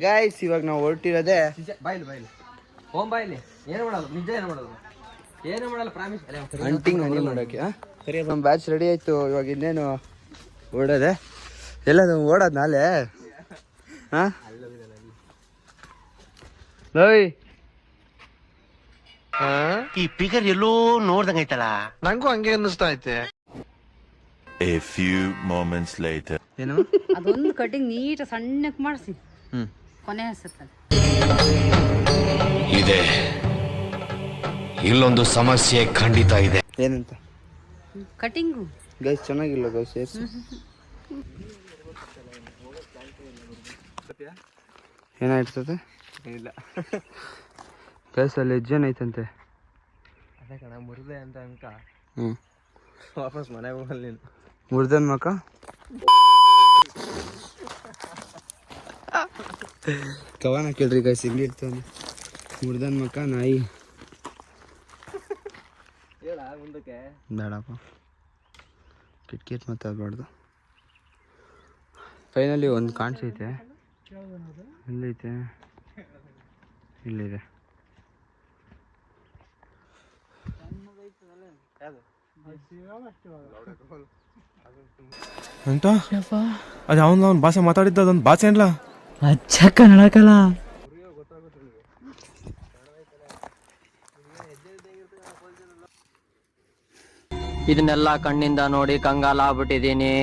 Guys ಇವಾಗ ನಾವು ಹೊರಟಿರೋದೆ ಬಾಯ್ಲಿ ಹೋಮ್ ಬಾಯ್ಲಿ ಏನು ಮಾಡಲ್ಲ ನಿಜ ಏನು ಮಾಡಲ್ಲ ಪ್ರಾಮಿಸ್ ಹಂಟಿಂಗ್ ಹನಿ ಮಾಡೋಕೆ ಸರಿ ನಮ್ಮ ಬ್ಯಾಚ್ ರೆಡಿ ಆಯ್ತು ಇವಾಗ ಇನ್ನೇನು ಓಡೋದೆ ಎಲ್ಲ ಓಡೋದು ನಾಳೆ ಹಾಂ ಲೋಯ್ ಈ ಪಿಗರ್ ಎಲ್ಲೋ ನೋಡ್ದಂಗೈತಲ್ಲ ನಂಗೂ ಹಂಗೆ ಅನ್ನಿಸ್ತಾ ಐತೆ. A few moments later. ಏನು ಅದೊಂದು ಕಟಿಂಗ್ ನೀಟ್ ಸಣ್ಣಕ್ಕೆ ಮಾಡಿಸಿ ಕೊನೆ ಹಸುತ್ತಲ್ಲ ಇದೆ. ಇಲ್ಲೊಂದು ಸಮಸ್ಯೆ ಖಂಡಿತ ಇದೆ. ಏನಂತ ಕಟಿಂಗು ಗೈಸ್ ಚೆನ್ನಾಗಿಲ್ಲ ಗೈಸ್ ಏನಾಯ್ತದೆ ಇಲ್ಲ ಗೈಸ್ ಅಲ್ಲಿ ಏನಾಯ್ತಂತೆ ಅದೇ ಕಣ ಮುರಿದೆ ಅಂತ ಅನ್ಕ ಹ್ಞೂ ವಾಪಸ್ ಮನೆಗೆ ಹೋಗಲ್ಲ ನೀನು ಮುರ್ದನ್ ಮಕ್ಕ ಕವನ ಕೇಳ್ರಿ ಗೈಸ್ ಹಿಂಗೆ ಇರ್ತಾನೆ ಮುರ್ದನ್ ಮಕ್ಕ ನಾಯಿ ಹೇಳ ಮುಂದಕ್ಕೆ ಬೇಡಪ್ಪ ಕಿಟ್ಕಿಟ್ ಮಾತಾಡಬಾರ್ದು. ಫೈನಲಿ ಒಂದು ಕಾಣಿಸೈತೆ ಎಲ್ಲೈತೆ ಇಲ್ಲಿದೆ ಎಂತ ಅದು ಅವನ ಭಾಷೆ ಮಾತಾಡಿದ್ದ ಅದೊಂದು ಭಾಷೆ ಅಲ್ಲ ಅಚ್ಚ ಕನ್ನಡಕಲ್ಲ ಇದನ್ನೆಲ್ಲ ಕಣ್ಣಿಂದ ನೋಡಿ ಕಂಗಾಲ ಆಗ್ಬಿಟ್ಟಿದೀನಿ.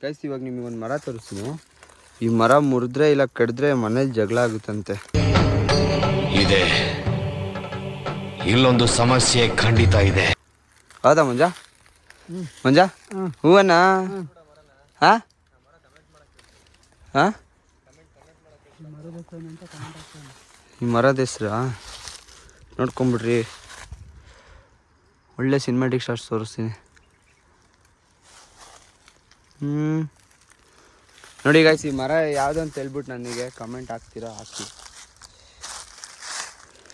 ಗೈಸ್ ಇವಾಗ ನಿಮಗೆ ಒಂದು ಮರ ತೋರಿಸ್ತೀನಿ. ಈ ಮರ ಮುರಿದ್ರೆ ಇಲ್ಲ ಕಡಿದ್ರೆ ಮನೇಲಿ ಜಗಳ ಆಗುತ್ತಂತೆ. ಇದೆ. ಇಲ್ಲೊಂದು ಸಮಸ್ಯೆ ಖಂಡಿತ ಇದೆ. ಹೌದಾ ಮಂಜ ಹೂವಣ್ಣ ಹಾ ಹಾ ಈ ಮರದ ಹೆಸ್ರಾ ನೋಡ್ಕೊಂಬಿಡ್ರಿ. ಒಳ್ಳೆ ಸಿನಿಮ್ಯಾಟಿಕ್ ಶಾರ್ಟ್ಸ್ ತೋರಿಸ್ತೀನಿ. ನೋಡಿ ಗಾಯ್ಸ್ ಈ ಮರ ಯಾವುದು ಅಂತ ಹೇಳ್ಬಿಟ್ಟು ನನಗೆ ಕಮೆಂಟ್ ಹಾಕ್ತೀರಾ ಹಾಕಿ.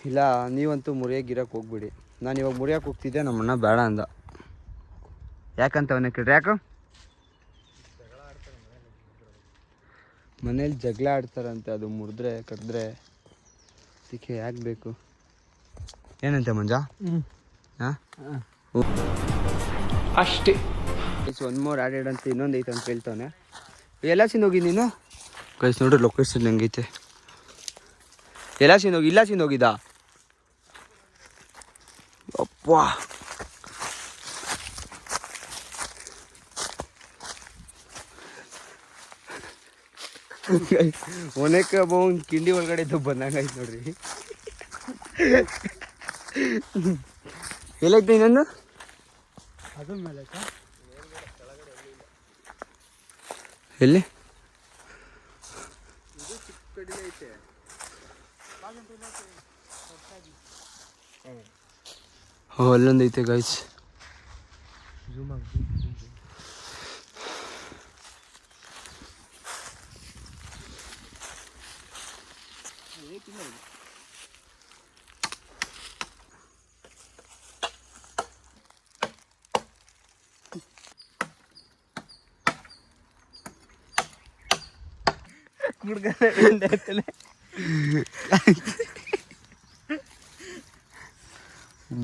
ಇಲ್ಲ ನೀವಂತೂ ಮುರಿಯೋಗಿರಕ್ಕೆ ಹೋಗ್ಬಿಡಿ. ನಾನು ಇವಾಗ ಮುರಿಯೋಕೆ ಹೋಗ್ತಿದ್ದೆ ನಮ್ಮಣ್ಣ ಬೇಡ ಅಂದ. ಯಾಕಂತ ಅವನೇ ಕೇಳ್ರಿ ಯಾಕೆ ಮನೇಲಿ ಜಗಳ ಆಡ್ತಾರಂತೆ ಅದು ಮುರಿದ್ರೆ ಕಡಿದ್ರೆ ಅದಕ್ಕೆ ಯಾಕೆ ಬೇಕು ಏನಂತೆ ಮಂಜ ಹಾಂ ಅಷ್ಟೇ. ಒನ್ ಮೋರ್ ಆ್ಯಡೆಡ್ ಅಂತ ಇನ್ನೊಂದು ಐತೆ ಅಂತ ಹೇಳ್ತಾವನೆ. ಎಲ್ಲ ಹೋಗಿ ನೀನು ಕೈಸ್ ನೋಡ್ರಿ ಲೊಕೇಶನ್ ಹೆಂಗೈತೆ. ಎಲ್ಲ ಹೋಗಿ ಇಲ್ಲ ಹೋಗಿದ್ದ ಅಪ್ಪ ಒನಕ ಒಂದು ಕಿಂಡಿ ಒಳಗಡೆ ಇದ್ದು ಬಂದಂಗಾಯ್ತು ನೋಡ್ರಿ. ಎಲ್ಲೈತೆ ಇನ್ನೊಂದು ಅದು ಮೇಲೆ ಎಲ್ಲಿ ಓ ಅಲ್ಲೊಂದು ಐತೆ ಗೈಸ್.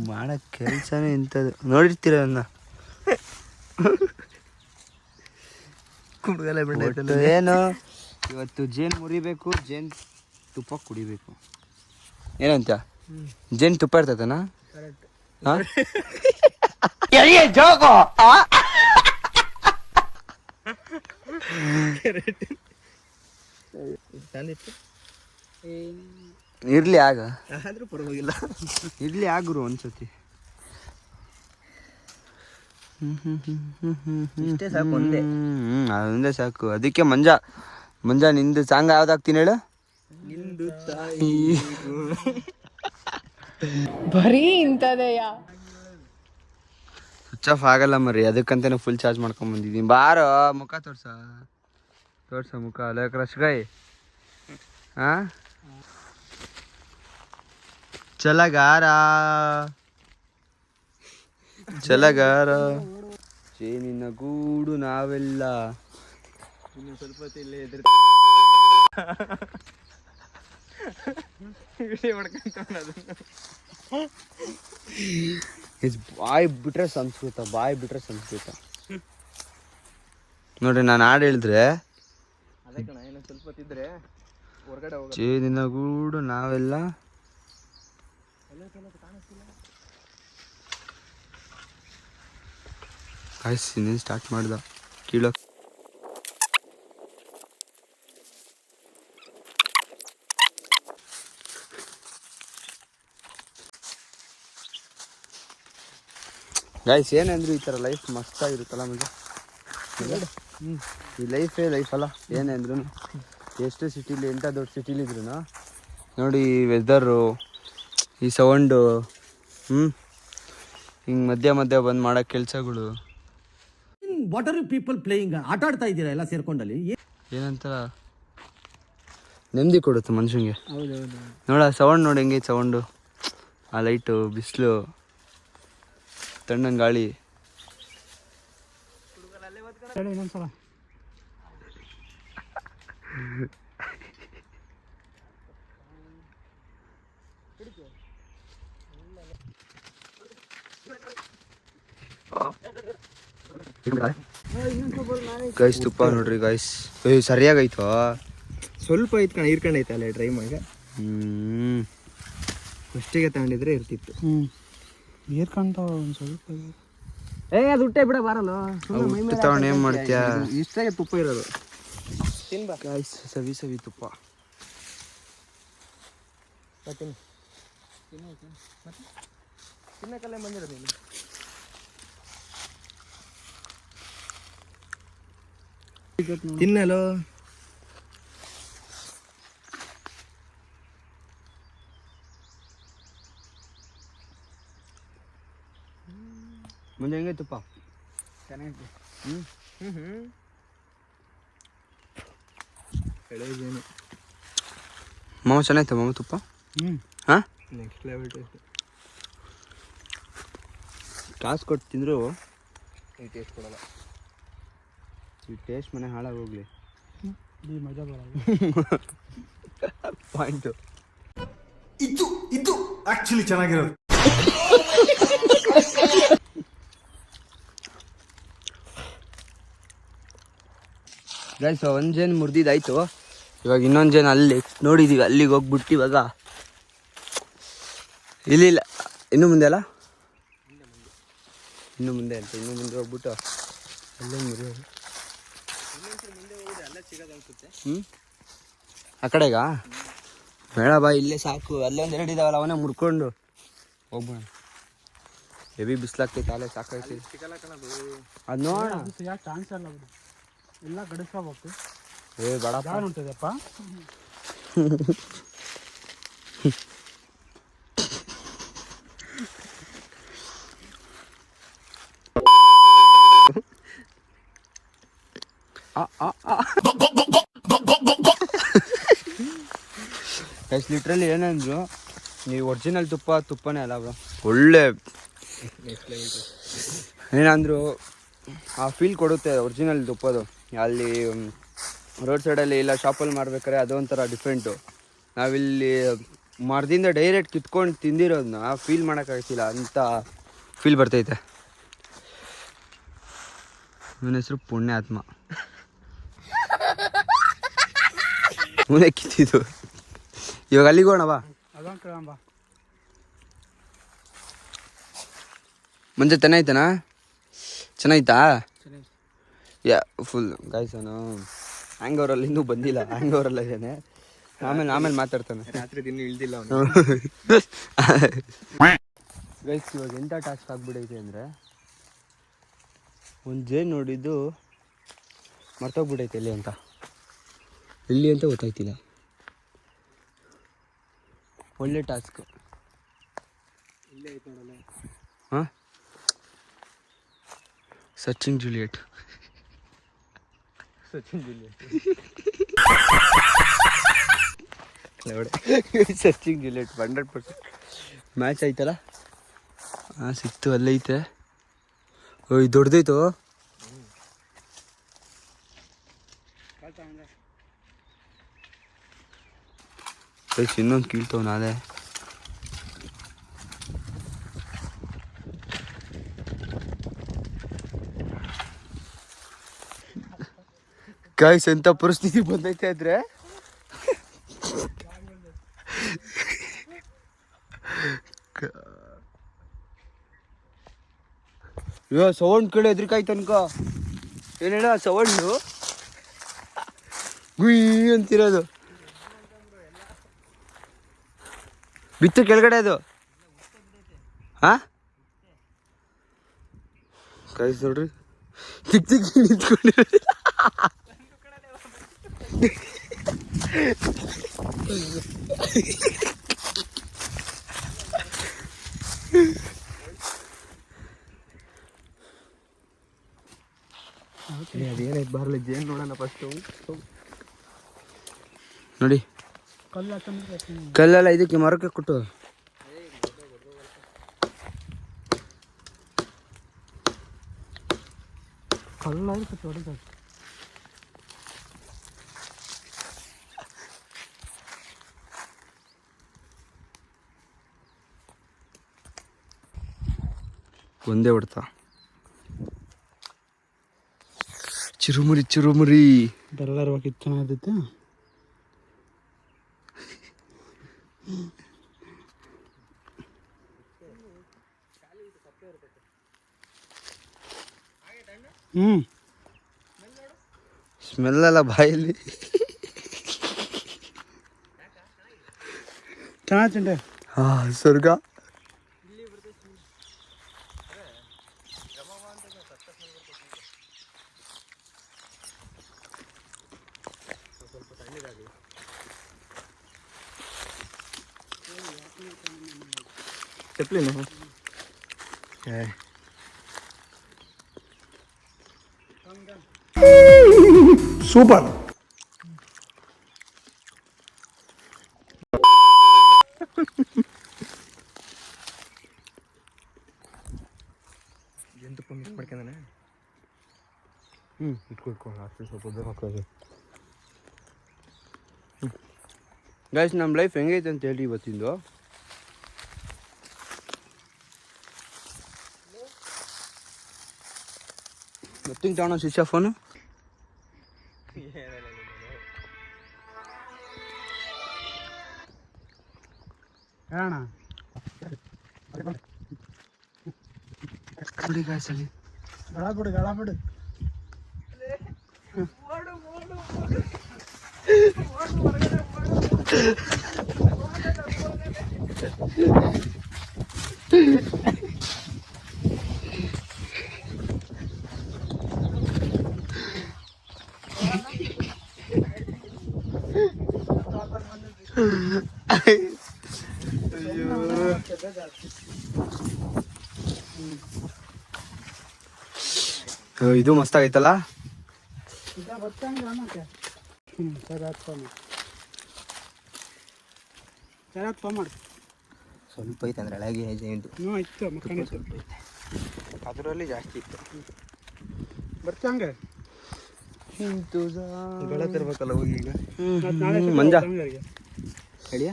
ಮಾಡೋ ಕೆಲಸನೇ ಇಂಥದ್ದು ನೋಡಿರ್ತೀರ ನನ್ನ ಏನು ಇವತ್ತು ಜೇನು ಮುರಿಬೇಕು ಜೇನು ತುಪ್ಪ ಕುಡಿಬೇಕು ಏನಂತ ಜೇನು ತುಪ್ಪ ಇರ್ತೈತನ ಹಾಂ ಇರ್ಲಿ ಆಗ ಆದ್ರೂ ಪರವಾಗಿಲ್ಲ ಇರ್ಲಿ ಆಗ್ರು ಒಂದ್ಸತಿ. ಇಷ್ಟೇ ಸಾಕು ಒಂದೇ ಅದೊಂದೇ ಸಾಕು. ಅದಕ್ಕೆ ಮಂಜ ನಿಂದು ಸಾಂಗ್ ಯಾವ್ದಾಗ್ತೀನಿ ಹೇಳು. ನಿಂದು ತಾಯಿ ಬರೀ ಇಂಥದೆಯಾ ಸ್ವಿಚ್ ಆಫ್ ಆಗಲ್ಲ ಮರಿ ಅದಕ್ಕಂತಾನೆ ಫುಲ್ ಚಾರ್ಜ್ ಮಾಡ್ಕೊಂಡ್ ಬಂದಿದ್ದೀನಿ. ಬಾರೋ ಮುಖ ತೋರ್ಸ ಮುಖ ಅಲ್ಲ ರಶ್ಗಾಯ್ ಹಾಂ ಛಲಗಾರ ಛಲಗಾರ ಜೇನಿನ ಗೂಡು ನಾವೆಲ್ಲ. ಇನ್ನು ಸ್ವಲ್ಪ ಹೊತ್ತು ಇಲ್ಲೇ ಎದುರು ಬಾಯಿ ಬಿಟ್ರೆ ಸಂಸ್ಕೃತ, ಬಾಯಿ ಬಿಟ್ರೆ ಸಂಸ್ಕೃತ. ನೋಡ್ರಿ ನಾನು ಹಾಡು ಹೇಳಿದ್ರೆ ಅದೇ ಕಣ, ಇನ್ನು ಸ್ವಲ್ಪ ಹೊತ್ತಿದ್ರೆ ಹೊರಗಡೆ ಹೋಗ. ಜೇನಿನ ಗೂಡು ನಾವೆಲ್ಲ. ಗಾಯ್ಸ್ ಇನ್ನೇನು ಸ್ಟಾರ್ಟ್ ಮಾಡ್ದ ಕೀಳೋಕೆ. ಗಾಯ್ಸ್ ಏನಂದ್ರು ಈ ಥರ ಲೈಫ್ ಮಸ್ತಾಗಿರುತ್ತಲ್ಲ ಮಗ. ಈ ಲೈಫೇ ಲೈಫ್ ಅಲ್ಲ ಏನೇ ಅಂದ್ರೂ. ಎಷ್ಟು ಸಿಟಿಲಿ ಎಂಥ ದೊಡ್ಡ ಸಿಟಿಲಿದ್ರು ನೋಡಿ ಈ ವೆದರು, ಈ ಸೌಂಡು, ಹಿಂಗೆ ಮಧ್ಯ ಮಧ್ಯ ಬಂದು ಮಾಡೋ ಕೆಲಸಗಳು. What are you people playing? ಆಟ ಆಡ್ತಾ ಇದ್ದೀರಾ ಎಲ್ಲ ಸೇರ್ಕೊಂಡಲ್ಲಿ? ಏನಂತ ನೆಮ್ಮದಿ ಕೊಡುತ್ತೆ ಮನುಷ್ಯನಿಗೆ. ನೋಡ ಸೌಂಡ್ ನೋಡಿ ಹೆಂಗೆ ಸೌಂಡು, ಆ ಲೈಟು, ಬಿಸಿಲು, ತಣ್ಣನ ಗಾಳಿ. ಇನ್ನೊಂದ್ಸಲ ಗೈಸ್ ತುಪ್ಪ ನೋಡ್ರಿ ಗೈಸ್, ಸರಿಯಾಗೈತೋ. ಸ್ವಲ್ಪ ಐತ್ ಕಣ, ಹೀರ್ಕೊಂಡೈತೆ ಅಲ್ಲೇ ಡ್ರೈ ಮಾಡಿ. ಫಸ್ಟಿಗೆ ತಗೊಂಡಿದ್ರೆ ಇರ್ತಿತ್ತು. ನೀರ್ಕಂತ ಒಂದು ಸ್ವಲ್ಪ ಅದು ಹುಟ್ಟೆ ಬಿಡ ಬಾರಲ್ಲ. ತಗೊಂಡು ಏನು ಮಾಡ್ತೀಯ? ಇಷ್ಟಾಗೆ ತುಪ್ಪ ಇರೋದು. ಗೈಸ್ ಸವಿ ಸವಿ ತುಪ್ಪ. ತಿನ್ನಕಲ್ಲೇ ಬಂದಿರೋದು ನೀನು. ತಿನ್ನಲು ಮುಂದೆ ಹೆಂಗೆ ತುಪ್ಪ ಚೆನ್ನಾಗಿದೆ. ಎಳೆದೇನು ಮಾಮ ಚೆನ್ನಾಯ್ತು ಮಾಮ ತುಪ್ಪ. ಹಾಂ ನೆಕ್ಸ್ಟ್ ಲೆವೆಲ್ ಟೇಸ್ಟ್. ಕಾಸು ಕೊಟ್ಟು ತಿಂದರೂ ಈ ಟೇಸ್ಟ್ ಕೊಡಲ್ಲ. ಈ ಟೇಸ್ಟ್ ಮನೆ ಹಾಳಾಗೋಗ್ಲಿ. ಈ ಮಜಾ ಬರಲ್ಲ. ಪಾಯಿಂಟು ಇದು ಆಕ್ಚುಲಿ ಚೆನ್ನಾಗಿರೋದು. ಗೈಸ್ ಒಂದು ಜೇನು ಮುರಿದಿದ್ದಾಯ್ತು. ಇವಾಗ ಇನ್ನೊಂದು ಜೇನು ಅಲ್ಲಿ ನೋಡಿದ್ದೀವಿ, ಅಲ್ಲಿಗೆ ಹೋಗ್ಬಿಟ್ಟು ಇವಾಗ ಇಲ್ಲ ಇನ್ನೂ ಮುಂದೆ ಅಲ್ಲ, ಇನ್ನು ಮುಂದೆ ಅಂತ ಇನ್ನೂ ಮುಂದೆ ಹೋಗ್ಬಿಟ್ಟು ಅಲ್ಲೇ ಮುರಿಯೋದು. ಆ ಕಡೆಗ ಬೇಡ ಬಾ, ಇಲ್ಲೇ ಸಾಕು. ಅಲ್ಲೇ ಒಂದು ಎರಡು ಇದಾವಲ್ಲ, ಅವನೇ ಮುರ್ಕೊಂಡು ಹೋಗ್ಬೋಣ. ಹೆವಿ ಬಿಸಿಲಾಗ್ತೈತೆ, ಅಲ್ಲೇ ಸಾಕೈತಿ. ಅದು ನೋಡ ಯಾಕೆ ಚಾನ್ಸ್ ಅಲ್ಲ ಬಿಡು, ಎಲ್ಲ ಗಡಿಸ್ಕೋಬೇಕು. ಬೇಡ ಯಾರು ಉಂಟಿದೆಪ್ಪ. ಗೈಸ್ ಲಿಟ್ರಲಿ ಏನಂದ್ರು, ನೀವು ಒರಿಜಿನಲ್ ತುಪ್ಪನೇ ಅಲ್ಲ ಬ್ರೋ, ಒಳ್ಳೆ ಏನಂದ್ರು ಆ ಫೀಲ್ ಕೊಡುತ್ತೆ ಒರಿಜಿನಲ್ ತುಪ್ಪದು. ಅಲ್ಲಿ ರೋಡ್ ಸೈಡಲ್ಲಿ ಇಲ್ಲ ಶಾಪಲ್ಲಿ ಮಾರ್ಬೇಕಾದ್ರೆ ಅದೊಂಥರ ಡಿಫ್ರೆಂಟು. ನಾವಿಲ್ಲಿ ಮರದಿಂದ ಡೈರೆಕ್ಟ್ ಕಿತ್ಕೊಂಡು ತಿಂದಿರೋದನ್ನ ಫೀಲ್ ಮಾಡೋಕ್ಕಾಗ್ತಿಲ್ಲ, ಅಂತ ಫೀಲ್ ಬರ್ತೈತೆ. ನನ್ನ ಹೆಸರು ಪುಣ್ಯಾತ್ಮ. ಮುಂದೆ ಕಿತ್ತಿದ್ದು ಇವಾಗ ಅಲ್ಲಿಗೆ ಹೋಗೋಣವಾ? ಅದೊಂದು ಕೇಳಂಬ. ಮುಂಚೆ ಚೆನ್ನಾಯ್ತಾನಾ? ಚೆನ್ನಾಯ್ತಾ? ಯಾ ಫುಲ್ ಗಾಯ್ಸನು ಹ್ಯಾಂಗ್ ಓವರಲ್ಲಿ ಇನ್ನೂ ಬಂದಿಲ್ಲ, ಹ್ಯಾಂಗ್ ಓವರಲ್ಲ ಇದ್ದಾನೆ. ಆಮೇಲೆ ಮಾತಾಡ್ತಾನೆ. ರಾತ್ರಿ ದಿನ ಇಳ್ದಿಲ್ಲ ಅವನು. ಗೈಸ್ ಇವಾಗ ಎಂಥ ಟಾಸ್ಕ್ ಆಗ್ಬಿಡೈತೆ ಅಂದರೆ, ಒಂದು ಜೇನು ನೋಡಿದ್ದು ಮರ್ತೋಗ್ಬಿಟ್ಟೈತೆ ಎಲ್ಲಿ ಅಂತ ಗೊತ್ತಾಯ್ತಿಲ್ಲ. ಒಳ್ಳೆ ಟಾಸ್ಕ್. ಹಾಂ, Sachin Juliet. Searching dilate 100% match ಆಯ್ತಲ್ಲ. ಹಾಂ ಸಿಕ್ತು, ಅಲ್ಲೈತೆ. ಓ ಇದು ದೊಡ್ಡದೈತು. ಇನ್ನೊಂದು ಕೀಳ್ತವ್ ನಾಳೆ. ಗಾಯ್ಸ್ ಎಂಥ ಪರಿಸ್ಥಿತಿ ಬಂದೈತೆ ಅಂದರೆ ಸೌಂಡ್ ಕೇಳಿ ಹೆದ್ರಿಕಾಯ್ತು ಅನ್ಕ. ಏನೇಳ ಸೌಂಡು ಗುಯ್ ಅಂತಿರೋದು. ಬಿತ್ತು ಕೆಳಗಡೆ ಅದು. ಹಾಂ ಗಾಯ್ಸ್ ನೋಡ್ರಿ, ತಿಕ್ ತಿಕ್ ನಿಂತ್ಕೊಂಡಿರೋದು. ಅದೇನೈತೆ ಬರಲಿ ಜೇನು ನೋಡೋಣ ಫಸ್ಟು. ನೋಡಿ ಕಲ್ಲೆಲ್ಲ ಇದಕ್ಕೆ ಮರಕ್ಕೆ ಕೊಟ್ಟು ಒಂದೇ ಹೊಡ್ತಾ. ಚಿರುಮುರಿ ಚಿರುಮುರಿ ಎಲ್ಲರೂ ಚೆನ್ನಾಗಿತ್ತು. ಸ್ಮೆಲ್ ಅಲ್ಲ ಬಾಯಲ್ಲಿ. ಚೆನ್ನಾಗಿಂಡೆ. ಹಾಂ ಸ್ವರ್ಗ. ಚಪ್ಲಿನು ಸೂಪರ್. ಜೇನುತುಪ್ಪ ಮಿಕ್ಸ್ ಮಾಡ್ಕೊಂಡಾನೆ. ಇಟ್ಕೊ ಅಷ್ಟು ಸ್ವಲ್ಪ ಬೇಕು ಹಾಕೋದು. ಗೈಸ್ ನಮ್ಮ ಲೈಫ್ ಹೆಂಗೈತೆ ಅಂತ ಹೇಳಿ ಇವತ್ತಿಂದು. ಗೊತ್ತಿಂಗ್ ತಗೊಂಡು ಸ್ವಿಚ್ ಆಫ್ ಫೋನು. ಹೇಳೋಣ ಗಾಯ್ಸಲ್ಲಿ ಗಳ ಬಿಡು. ಇದು ಮಸ್ತಾಗೈತಲ್ಲ. ಸ್ವಲ್ಪ ಐತೆ ಅಂದ್ರೆ ಅಳಗೆ ಜೈಂಟು ಇತ್ತು ಮಕ್ಕಳಿತ್ತು. ಅದರಲ್ಲಿ ಜಾಸ್ತಿ ಇತ್ತು. ಬರ್ತಂಗೆ ಗಳ ತರ್ಬೇಕಲ್ಲ ಹೋಗಿ ಈಗ. ಮಂಜ ಅಡಿಯ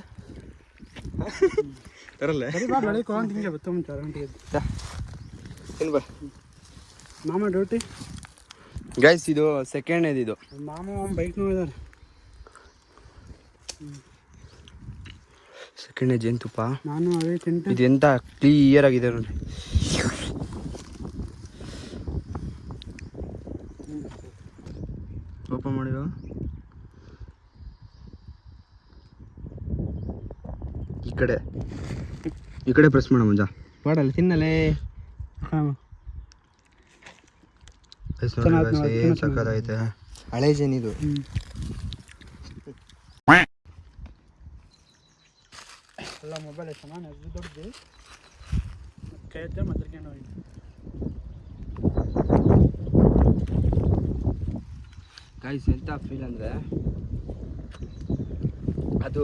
ತರಲ್ಲ ಬೆಳಿಗ್ಗೆ ಕೊಡೋಂತ ಹಿಂಗೆ ಬತ್ತ ಮುಂಚೆ 6 ಗಂಟೆಗೆ ಏನು ಬಾ ಮಾಮ ಡ್ಯೂಟಿ. ಗೈಸ್ ಇದು ಸೆಕೆಂಡ್ ಇದು. ಮಾಮ ಬೈಕ್ ನೋಡಿದಾರೆ. ಸೆಕೆಂಡ್ ಜೇನುತುಪ್ಪ. ನಾನು ಅವೇ ತಿಂಟು. ಇದು ಎಂತ ಕ್ಲಿಯರ್ ಆಗಿದೆ ನೋಡಿ. ಓಪನ್ ಮಾಡಿವ. ಈ ಕಡೆ ಪ್ರೆಸ್ ಮಾಡ ಮಂಜ. ಮಾಡಲ್ಲ ತಿನ್ನಲೇ. ಹಾಂ ಏನು ಸಕ್ಕತ್ತಾಗೈತೆ. ಹಳೆ ಜೇನಿದು. ಎಲ್ಲ ಮೊಬೈಲ್ ಸಮಾನ ಅದು ದೊಡ್ಡದು ಕೈ ಎತ್ತ ಮಾತಾಡ್ಕೊಂಡು ಹೋಗಿ. ಗೈಸ್ ಎಂತ ಫೀಲ್ ಅಂದರೆ ಅದು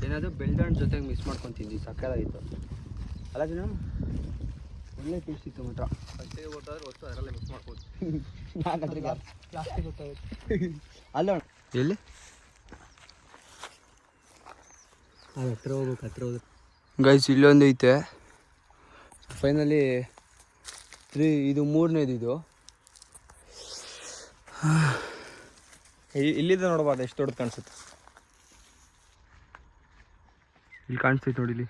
ಏನಾದರೂ ಬೆಳ್ದಣ್ಣ ಜೊತೆಗೆ ಮಿಕ್ಸ್ ಮಾಡ್ಕೊಂಡು ತಿಂದು ಸಕ್ಕತ್ತಾಗಿತ್ತು ಅಲ್ಲ ಜನ ಒಳ್ಳೆ ಟೇಸ್ಟ್ ಇತ್ತು ಮಾತ್ರ. ಫಸ್ಟಿಗೆ ಗೊತ್ತಾದ್ರೆ ವಸ್ತು ಅದರಲ್ಲೇ ಮಿಕ್ಸ್ ಮಾಡ್ಬೋದು. ಜಾಸ್ತಿ ಗೊತ್ತಾಗುತ್ತೆ. ಅಲ್ಲ ಎಲ್ಲಿ ಅದು ಹತ್ರ ಹೋಗ್ಬೇಕು. ಗೈಸ್ ಇಲ್ಲೊಂದು ಐತೆ ಫೈನಲಿ ಇದು 3ನೇದು ಇದು. ಇಲ್ಲಿಂದ ನೋಡ್ಬಾರ್ದು ಎಷ್ಟು ದೊಡ್ಡದು ಕಾಣಿಸುತ್ತೆ. ಇಲ್ಲಿ ಕಾಣಿಸ್ತೈತೆ ನೋಡಿ ಇಲ್ಲಿ.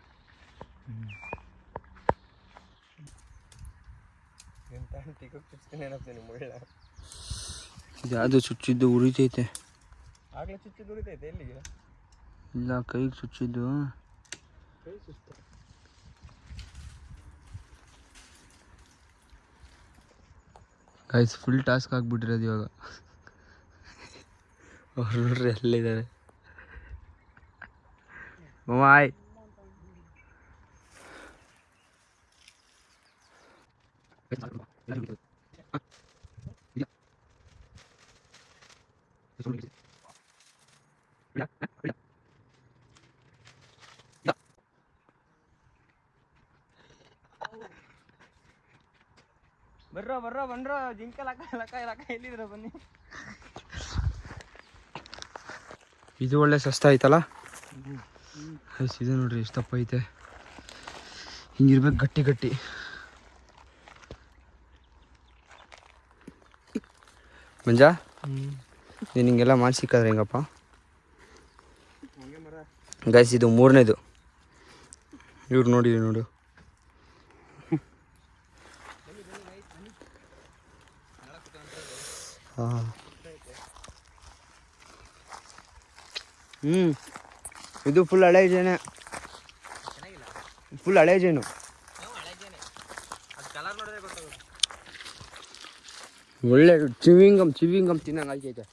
ಯಾವುದು ಚುಚ್ಚಿದ್ದು ಉರಿತೈತೆ. ಆಗ್ಲೇ ಚುಚ್ಚಿದ್ದು ಉರಿತೈತೆ. ಎಲ್ಲಿಗೆ? ಇಲ್ಲ ಕೈಗೆ ಚುಚ್ಚಿದ್ದು. ಗೈಸ್ ಫುಲ್ ಟಾಸ್ಕ್ ಆಗಿಬಿಟ್ಟಿರೋದು ಇವಾಗ. ಅವ್ರು ನೋಡ್ರಿ ಅಲ್ಲಿದ್ದಾರೆ. ಮಾಯ್ ಬರ್ರೋ ಜಿಂಕ ಲಕ್ಕ ಎಲ್ಲಿದ್ರ ಬನ್ನಿ. ಇದು ಒಳ್ಳೆ ಸಸ್ತ ಐತಲ್ಲ. ಇದು ನೋಡ್ರಿ ಎಷ್ಟು ದಪ್ಪ ಐತೆ. ಹಿಂಗಿರ್ಬೇಕು ಗಟ್ಟಿ ಗಟ್ಟಿ. ಮಂಜ ನೀನು ಹಿಂಗೆಲ್ಲ ಮಾಡಿ ಸಿಕ್ಕಾದ್ರೆ ಹೆಂಗಪ್ಪ. ಗೈಸ್ ಇದು 3ನೇದು. ಇವ್ರು ನೋಡಿ ನೋಡು. ಹಾಂ ಇದು ಫುಲ್ ಹಳೆ ಜೇನೆ. ಫುಲ್ ಹಳೆ ಜೇನು. ಒಳ್ಳೆ ಚಿವಿಂಗಮ್ ತಿನ್ನಂಗೆ ಆಗ್ತೈತೆ.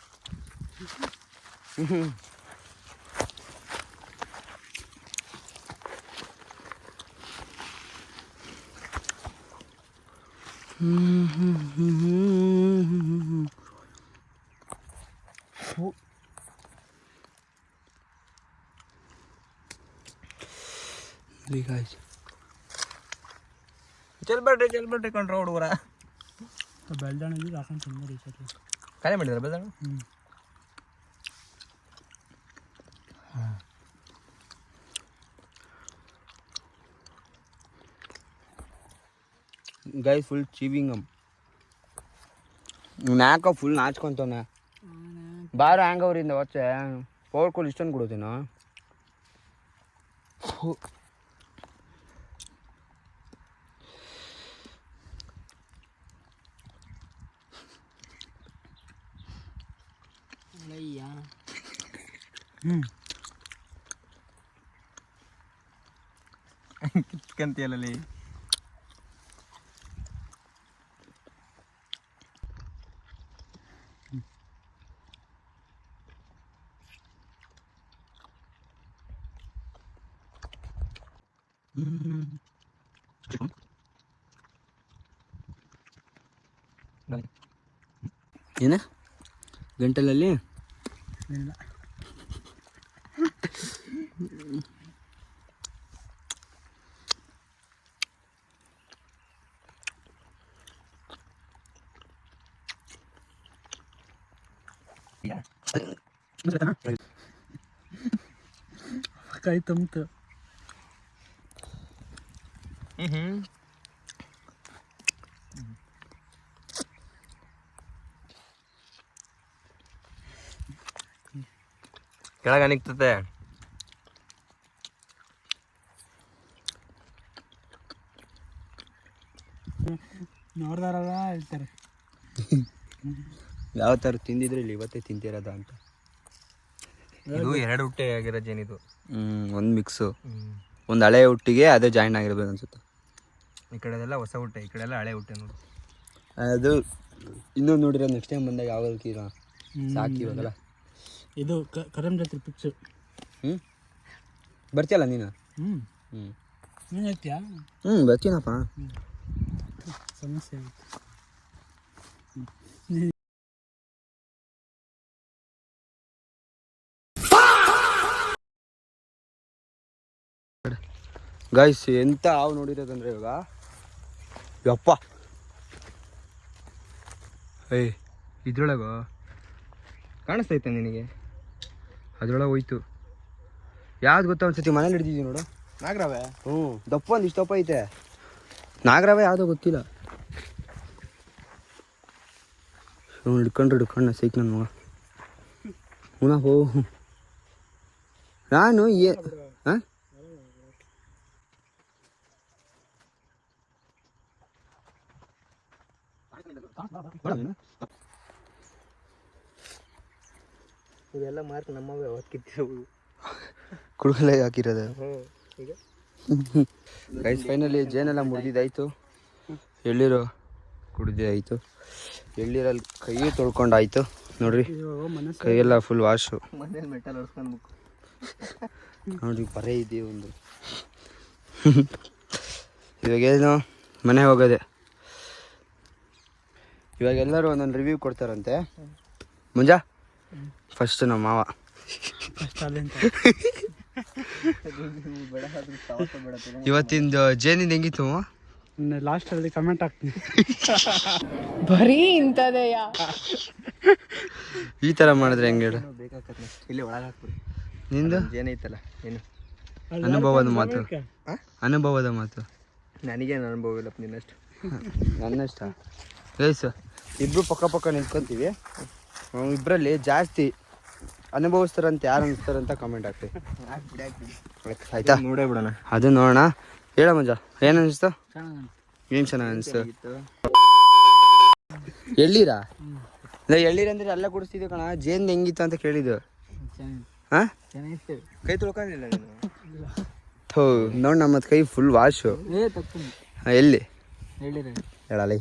ಚೆಲ್ಬೇಡ್ರಿ ಕೊಂಡ್ರ ಹುಡುಗರ. ಬೆಳ್ದಣ್ಣ ಹಾಕೊಂಡು ತಿಂದ್ರಿ ಖಾಲಿ ಮಾಡಿದಾರೆ ಬೆಳ್ದಣ್ಣ. Guys full ಚಿವಿಂಗಮ್. ನಾಕ ಫುಲ್ ನಾಚ್ಕೊಂತವನೆ. ಬಾರ ಹ್ಯಾಂಗ್ ಅವರಿಂದ ಹೊಚ್ಚೆ ಪವರ್ ಕೋಲ್ ಇಷ್ಟೊಂದು ಕೊಡೋದೇನೋ. ಕಿತ್ಕಂತಿಯಲ್ಲಿ ಏನ ಗಂಟಲಲ್ಲಿ ಇಲ್ಲ. ಕೈ ತಂತು. ಕೆಳಗ ನಿಕ್ತತೆ. ನೋಡ್ದಾರಲ್ಲ ಹೇಳ್ತಾರೆ ಯಾವ ಥರ ತಿಂದಿದ್ರೆ ಇಲ್ಲಿ ಇವತ್ತೇ ತಿಂತಿರೋದ ಅಂತ. ಇದು 2 ಹುಟ್ಟೆ ಆಗಿರೋ ಜೇನಿದು. ಒಂದು ಮಿಕ್ಸು. ಒಂದು ಹಳೆ ಹುಟ್ಟಿಗೆ ಅದೇ ಜಾಯಿನ್ ಆಗಿರ್ಬೇಕು ಅನ್ಸುತ್ತೆ. ಈ ಕಡೆದೆಲ್ಲ ಹೊಸ ಹುಟ್ಟೆ, ಈ ಕಡೆ ಎಲ್ಲ ಹಳೆ ಹುಟ್ಟೆ ನೋಡಿ. ಅದು ಇನ್ನೂ ನೋಡಿರೋ ನೆಕ್ಸ್ಟ್ ಟೈಮ್ ಬಂದಾಗ ಯಾವಾಗ ಸಾಕಿ ಇವಾಗಲ್ಲ. ಇದು ಕರಮ್ ಜಾತ್ರೆ ಪಿಕ್ಚು. ಬರ್ತೀಯಲ್ಲ ನೀನು? ನೀನು ಹೇಳ್ತೀಯಾ? ಬರ್ತೀನಪ್ಪ. ಸಮಸ್ಯೆ ಆಯಿತು. ಗೈಸ್ ಎಂತ ಹಾವು ನೋಡಿರೋದಂದ್ರೆ ಇವಾಗ ಯಪ್ಪ ಏಯ್ ಇದ್ರೊಳಗ ಕಾಣಿಸ್ತೈತೆ ನಿನಗೆ? ಅದ್ರೊಳಗೆ ಹೋಯ್ತು. ಯಾವ್ದು ಗೊತ್ತಾ ಒಂದ್ಸತಿ ಮನೇಲಿ ಹಿಡ್ದಿದ್ದೀವಿ ನೋಡು. ನಾಗರಾವೆ ಹ್ಞೂ ದಪ್ಪ ಒಂದು ಇಷ್ಟಪ್ಪ ಐತೆ. ನಾಗರಾವೆ ಯಾವುದೋ ಗೊತ್ತಿಲ್ಲ. ಅವ್ನು ಹಿಡ್ಕೊಂಡು ಸೈಕ್ ನನ್ನ ಮಗ ಪುನಃ ಹೋ. ನಾನು ಹಾಂ ಇದೆಲ್ಲ ಮಾರ್ಕ್ ನಮ್ಮವೇ ಹೊತ್ಕಿತ್ತಿರೋ ಕುಡುಗಲೆ ಹಾಕಿರೋದು. ಗೈಸ್ ಫೈನಲಿ ಜೇನೆಲ್ಲ ಮುರಿದಿದ್ದಾಯ್ತು, ಎಳ್ಳೀರು ಕುಡಿದಾಯಿತು, ಎಳ್ಳೀರಲ್ಲಿ ಕೈ ತೊಳ್ಕೊಂಡಾಯ್ತು ನೋಡ್ರಿ. ಕೈಯೆಲ್ಲ ಫುಲ್ ವಾಶು ಮನೇಲಿ ಮೆಟಲ್ ಹೊಡ್ಸ್ಕೊಂಡ್ಬೇಕು ನೋಡ್ರಿ. ಬರೇ ಇದೆ ಒಂದು. ಇವಾಗೇನು ಮನೆ ಹೋಗೋದೆ. ಇವಾಗ ಎಲ್ಲರೂ ಒಂದೊಂದು ರಿವ್ಯೂ ಕೊಡ್ತಾರಂತೆ. ಮುಂಜಾ ಫಸ್ಟ್ ನಮ್ಮ ಮಾವ ಇವತ್ತಿಂದು ಜೇನಿಂದ ಹೆಂಗಿತ್ತು? ಲಾಸ್ಟಲ್ಲಿ ಕಮೆಂಟ್ ಹಾಕ್ತೀನಿ. ಬರೀ ಇಂಥದೆಯಾ? ಈ ಥರ ಮಾಡಿದ್ರೆ ಹೆಂಗೆ ಹೇಳು? ಬೇಕಾಗ್ತದೆ ಇಲ್ಲಿ ಒಳಗೆ ಹಾಕ್ಬಿಡಿ. ನಿಂದು ಏನೈತಲ್ಲ ಏನು ಅನುಭವದ ಮಾತು, ಅನುಭವದ ಮಾತು. ನನಗೇನು ಅನುಭವ ಇಲ್ಲಪ್ಪ ನಿನ್ನಷ್ಟು. ನನ್ನಷ್ಟ ಗೈಸ್ ಇಬ್ಬರು ಪಕ್ಕ ನಿಂತ್ಕೊಂತೀವಿ. ಇಬ್ಬರಲ್ಲಿ ಜಾಸ್ತಿ ಅನುಭವಿಸ್ತಾರಂತ ಯಾರು ಅನಿಸ್ತಾರಂತ ಕಮೆಂಟ್ ಹಾಕ್ತೀವಿ. ಆಯ್ತಾ? ನೋಡೇ ಬಿಡೋಣ. ಅದು ನೋಡೋಣ. ಹೇಳ ಮಂಜ, ಏನು ಅನಿಸ್ತು? ಏನು ಚೆನ್ನಾಗಿ ಅನಿಸ್ತು? ಎಳ್ಳೀರಾ? ಇಲ್ಲ ಎಳ್ಳೀರ ಅಂದ್ರೆ ಎಲ್ಲ ಕುಡಿಸ್ತಿದ್ವಿ ಕಣ. ಜೇನ್ ಹೆಂಗಿತ್ತು ಅಂತ ಕೇಳಿದ್ದು. ಹಾಂ ಕೈ ತೊಳ್ಕೊಂಡಿಲ್ಲ ನೀನು? ಹೋ ನೋಡ್ ನಮ್ಮದು ಕೈ ಫುಲ್ ವಾಶು. ಎಲ್ಲಿ ಹೇಳಲ್ಲ.